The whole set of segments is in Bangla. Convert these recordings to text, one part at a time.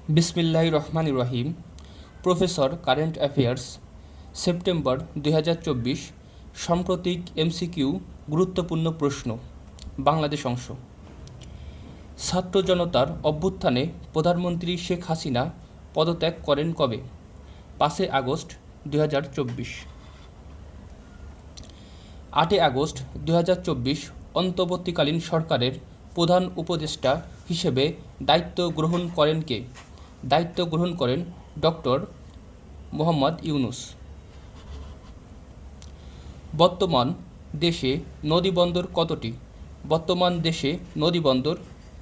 বিসমিল্লাহির রহমানির রহিম। Professor current affairs September 2024। সাম্প্রতিক এমসিকিউ গুরুত্বপূর্ণ প্রশ্ন। বাংলাদেশ অংশ। ছাত্র জনতার অভ্যুত্থানে প্রধানমন্ত্রী শেখ হাসিনা পদত্যাগ করেন কবে? 5 আগস্ট 2024। 8 আগস্ট 2024 অন্তর্বর্তীকালীন সরকারের প্রধান উপদেষ্টা হিসেবে দায়িত্ব গ্রহণ করেন কে? দায়িত্ব গ্রহণ করেন ডক্টর মোহাম্মদ ইউনূস। বর্তমান দেশে নদীবন্দর কতটি? বর্তমান দেশে নদীবন্দর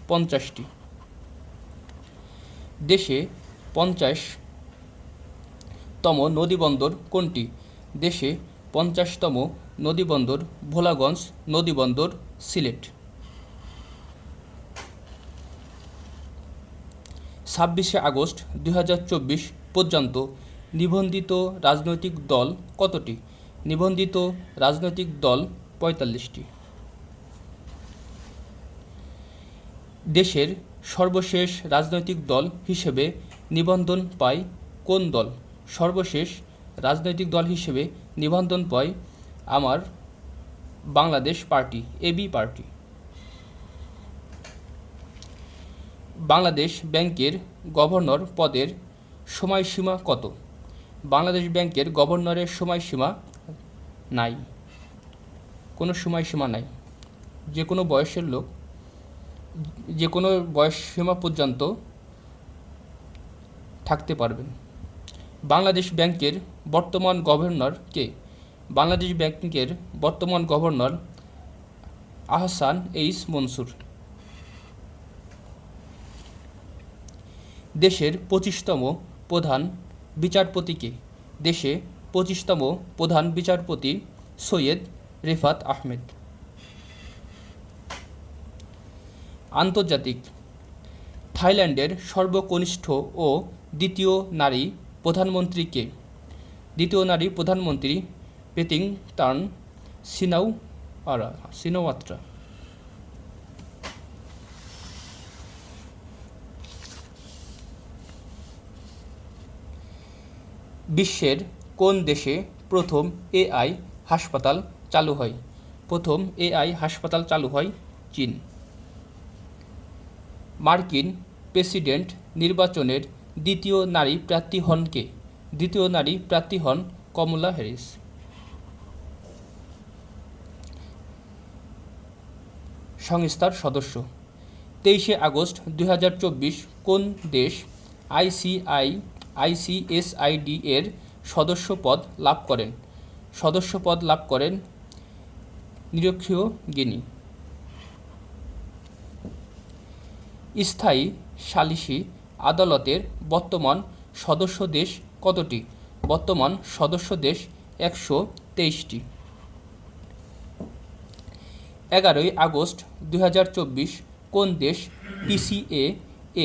50টি। দেশে 50তম নদীবন্দর কোনটি? দেশে 50তম নদীবন্দর ভোলাগঞ্জ নদীবন্দর, সিলেট। 26 আগস্ট 2024 পর্যন্ত নিবন্ধিত রাজনৈতিক দল কতটি? নিবন্ধিত রাজনৈতিক দল 45টি। দেশের সর্বশেষ রাজনৈতিক দল হিসেবে নিবন্ধন পায় কোন দল? সর্বশেষ রাজনৈতিক দল হিসেবে নিবন্ধন পায় Amar Bangladesh party, AB party. Bangladesh ব্যাংকের গভর্নর পদের সময়সীমা কত? বাংলাদেশ ব্যাংকের গভর্নরের সময়সীমা নাই, কোনো সময়সীমা নাই। যে কোনো বয়সের লোক যে কোনো বয়সসীমা পর্যন্ত থাকতে পারবেন। বাংলাদেশ ব্যাংকের বর্তমান গভর্নর কে? বাংলাদেশ ব্যাংকের বর্তমান গভর্নর আহসান এইচ মনসুর। দেশের 25তম প্রধান বিচারপতি কে? দেশে 25তম প্রধান বিচারপতি সৈয়দ রেফাত আহমেদ। আন্তর্জাতিক। থাইল্যান্ডের সর্বকনিষ্ঠ ও দ্বিতীয় নারী প্রধানমন্ত্রী কে? দ্বিতীয় নারী প্রধানমন্ত্রী পেতিংটান সিনাওয়াত্রা। বিশ্বের কোন দেশে প্রথম এআই হাসপাতাল চালু হয়? প্রথম এআই হাসপাতাল চালু হয় চীন। মার্কিন প্রেসিডেন্ট নির্বাচনের দ্বিতীয় নারী প্রার্থী হন কে? দ্বিতীয় নারী প্রার্থী হন কমলা হ্যারিস। সংস্থার সদস্য। 23 আগস্ট 2024 কোন দেশ আইসিএসআইডি এর সদস্য পদ লাভ করেন? সদস্য পদ লাভ করেন নিরক্ষীয় গিনি। স্থায়ী সালিসি আদালতের বর্তমান সদস্য দেশ কতটি? বর্তমান সদস্য দেশ 123টি। 11 আগস্ট 2024 কোন দেশ পিসিএ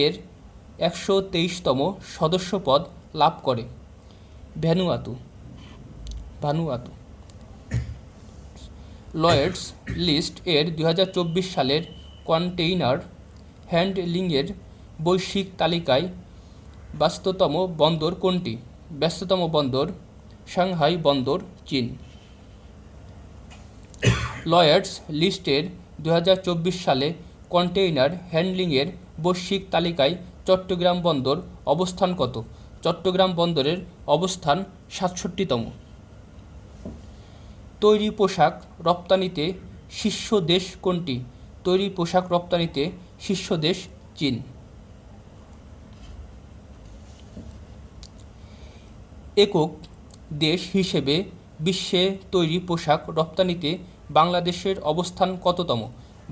এর 123তম সদস্যপদ লাভ করে? ভ্যানুয়াতু। লয়েডস লিস্ট এর 2024 সালের কন্টেইনার হ্যান্ডলিংয়ের বৈশ্বিক তালিকায় ব্যস্ততম বন্দর কোনটি? ব্যস্ততম বন্দর সাংহাই বন্দর, চীন। লয়েডস লিস্টের 2024 সালে কন্টেইনার হ্যান্ডলিংয়ের বৈশ্বিক তালিকায় চট্টগ্রাম বন্দর অবস্থান কত? চট্টগ্রাম বন্দরের অবস্থান 67তম। তৈরি পোশাক রপ্তানিতে শীর্ষ দেশ কোনটি? তৈরি পোশাক রপ্তানিতে শীর্ষ দেশ চীন। একক দেশ হিসেবে বিশ্বে তৈরি পোশাক রপ্তানিতে বাংলাদেশের অবস্থান কততম?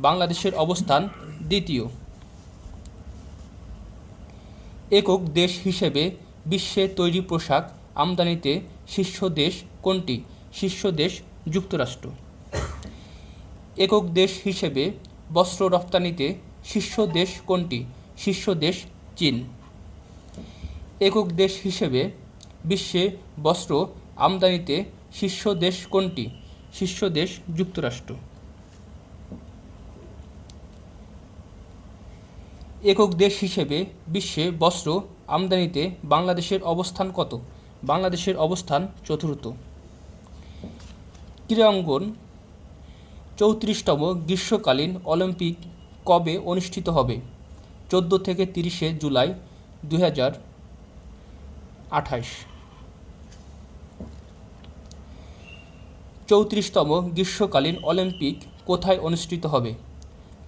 বাংলাদেশের অবস্থান দ্বিতীয়। একক দেশ হিসেবে বিশ্বে তৈরি পোশাক আমদানিতে শীর্ষ দেশ কোনটি? শীর্ষ দেশ যুক্তরাষ্ট্র। একক দেশ হিসেবে বস্ত্র রপ্তানিতে শীর্ষ দেশ কোনটি? শীর্ষ দেশ চীন। একক দেশ হিসেবে বিশ্বে বস্ত্র আমদানিতে শীর্ষ দেশ কোনটি? শীর্ষ দেশ যুক্তরাষ্ট্র। একক দেশ হিসেবে বিশ্বে বস্ত্র আমদানিতে বাংলাদেশের অবস্থান কত? বাংলাদেশের অবস্থান চতুর্থ। ক্রীড়াঙ্গন 34তম গ্রীষ্মকালীন অলিম্পিক কবে অনুষ্ঠিত হবে? 14 থেকে 30 জুলাই 2028। 34তম গ্রীষ্মকালীন অলিম্পিক কোথায় অনুষ্ঠিত হবে?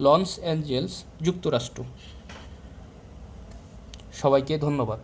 লস অ্যাঞ্জেলেস, যুক্তরাষ্ট্র। সবাইকে ধন্যবাদ।